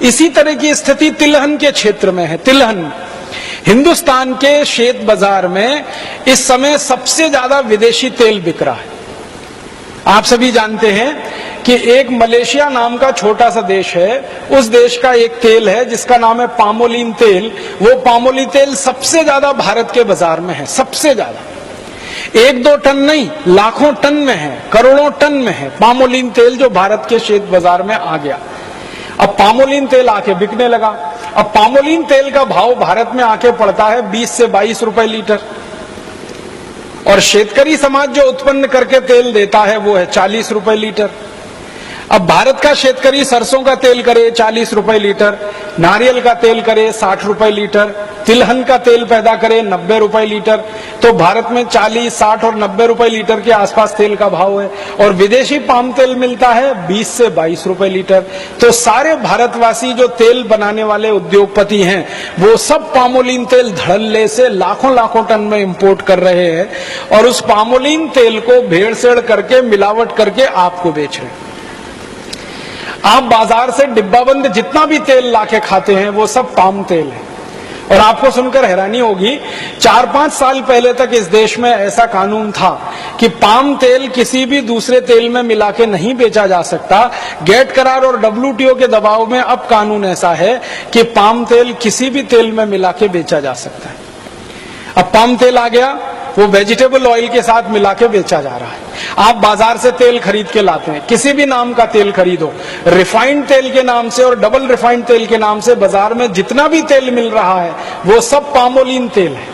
इसी तरह की स्थिति तिलहन के क्षेत्र में है। तिलहन हिंदुस्तान के शेत बाजार में इस समय सबसे ज्यादा विदेशी तेल बिक रहा है। आप सभी जानते हैं कि एक मलेशिया नाम का छोटा सा देश है, उस देश का एक तेल है जिसका नाम है पामोलिन तेल। वो पामोलिन तेल सबसे ज्यादा भारत के बाजार में है, सबसे ज्यादा। 1-2 टन नहीं, लाखों टन में है, करोड़ों टन में है पामोलिन तेल, जो भारत के शेत बाजार में आ गया। अब पामोलिन तेल आके बिकने लगा। अब पामोलिन तेल का भाव भारत में आके पड़ता है 20 से 22 रुपए लीटर, और शेतकरी समाज जो उत्पन्न करके तेल देता है वो है 40 रुपए लीटर। अब भारत का शेतकरी सरसों का तेल करे 40 रुपए लीटर, नारियल का तेल करे 60 रुपए लीटर, तिलहन का तेल पैदा करे 90 रुपए लीटर। तो भारत में 40, 60 और 90 रुपए लीटर के आसपास तेल का भाव है, और विदेशी पाम तेल मिलता है 20 से 22 रुपए लीटर। तो सारे भारतवासी जो तेल बनाने वाले उद्योगपति हैं वो सब पामोलिन तेल धड़ल्ले से लाखों लाखों टन में इंपोर्ट कर रहे हैं, और उस पामोलिन तेल को भेड़सेड़ करके, मिलावट करके आपको बेच रहे हैं। आप बाजार से डिब्बाबंद जितना भी तेल लाके खाते हैं वो सब पाम तेल है। और आपको सुनकर हैरानी होगी, 4-5 साल पहले तक इस देश में ऐसा कानून था कि पाम तेल किसी भी दूसरे तेल में मिला के नहीं बेचा जा सकता। गेट करार और WTO के दबाव में अब कानून ऐसा है कि पाम तेल किसी भी तेल में मिला के बेचा जा सकता है। अब पाम तेल आ गया, वो वेजिटेबल ऑयल के साथ मिला के बेचा जा रहा है। आप बाजार से तेल खरीद के लाते हैं, किसी भी नाम का तेल खरीदो, रिफाइंड तेल के नाम से और डबल रिफाइंड तेल के नाम से बाजार में जितना भी तेल मिल रहा है वो सब पामोलिन तेल है।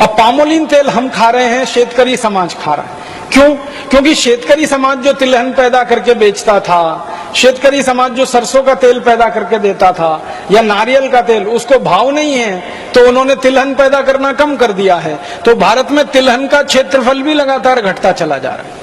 अब पामोलिन तेल हम खा रहे हैं, शेतकरी समाज खा रहा है। क्यों? क्योंकि शेतकरी समाज जो तिलहन पैदा करके बेचता था, शेतकरी समाज जो सरसों का तेल पैदा करके देता था या नारियल का तेल, उसको भाव नहीं है, तो उन्होंने तिलहन पैदा करना कम कर दिया है। तो भारत में तिलहन का क्षेत्रफल भी लगातार घटता चला जा रहा है।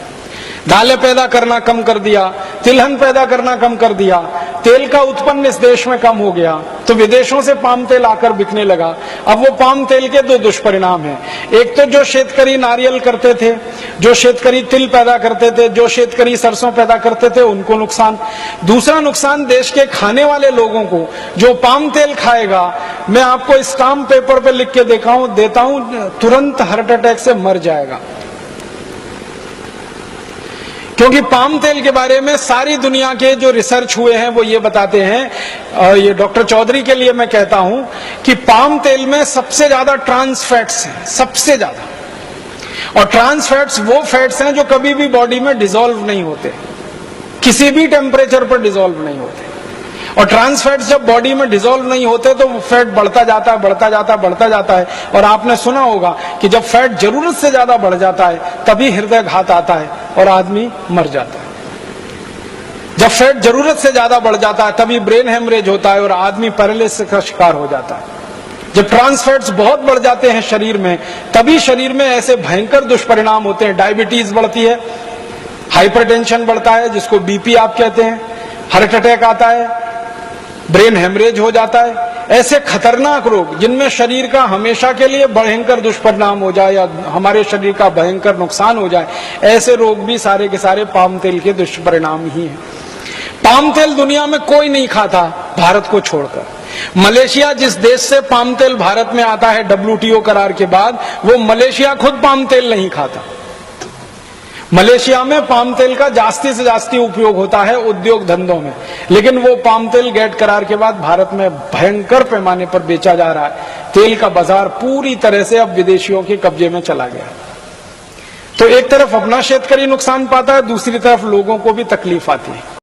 दालें पैदा करना कम कर दिया, तिलहन पैदा करना कम कर दिया, तेल का उत्पन्न इस देश में कम हो गया, तो विदेशों से पाम तेल आकर बिकने लगा। अब वो पाम तेल के 2 दुष्परिणाम हैं। एक तो जो शेतकरी नारियल करते थे, जो शेतकरी तिल पैदा करते थे, जो शेतकरी सरसों पैदा करते थे, उनको नुकसान। दूसरा नुकसान देश के खाने वाले लोगों को, जो पाम तेल खाएगा, मैं आपको स्टाम्प पेपर पे लिख के देता हूं, तुरंत हार्ट अटैक से मर जाएगा। क्योंकि पाम तेल के बारे में सारी दुनिया के जो रिसर्च हुए हैं वो ये बताते हैं, और ये डॉक्टर चौधरी के लिए मैं कहता हूं कि पाम तेल में सबसे ज्यादा ट्रांस फैट्स हैं, सबसे ज्यादा। और ट्रांस फैट्स वो फैट्स हैं जो कभी भी बॉडी में डिसॉल्व नहीं होते, किसी भी टेम्परेचर पर डिसॉल्व नहीं होते। और ट्रांस फैट्स जब बॉडी में डिसॉल्व नहीं होते तो वो फैट बढ़ता जाता है, बढ़ता जाता है, बढ़ता जाता है। और आपने सुना होगा कि जब फैट जरूरत से ज्यादा बढ़ जाता है तभी हृदय घात आता है और आदमी मर जाता है। जब फैट जरूरत से ज्यादा बढ़ जाता है तभी ब्रेन हेमरेज होता है और आदमी पैरालिसिस का शिकार हो जाता है। जब ट्रांस फैट्स बहुत बढ़ जाते हैं शरीर में, तभी शरीर में ऐसे भयंकर दुष्परिणाम होते हैं। डायबिटीज बढ़ती है, हाइपरटेंशन बढ़ता है जिसको BP आप कहते हैं, हार्ट अटैक आता है, ब्रेन हेमरेज हो जाता है। ऐसे खतरनाक रोग जिनमें शरीर का हमेशा के लिए भयंकर दुष्परिणाम हो जाए या हमारे शरीर का भयंकर नुकसान हो जाए, ऐसे रोग भी सारे के सारे पाम तेल के दुष्परिणाम ही हैं। पाम तेल दुनिया में कोई नहीं खाता भारत को छोड़कर। मलेशिया जिस देश से पाम तेल भारत में आता है WTO करार के बाद, वो मलेशिया खुद पाम तेल नहीं खाता। मलेशिया में पाम तेल का जास्ती से जास्ती उपयोग होता है उद्योग धंधों में, लेकिन वो पाम तेल गेट करार के बाद भारत में भयंकर पैमाने पर बेचा जा रहा है। तेल का बाजार पूरी तरह से अब विदेशियों के कब्जे में चला गया। तो एक तरफ अपना शेतकरी नुकसान पाता है, दूसरी तरफ लोगों को भी तकलीफ आती है।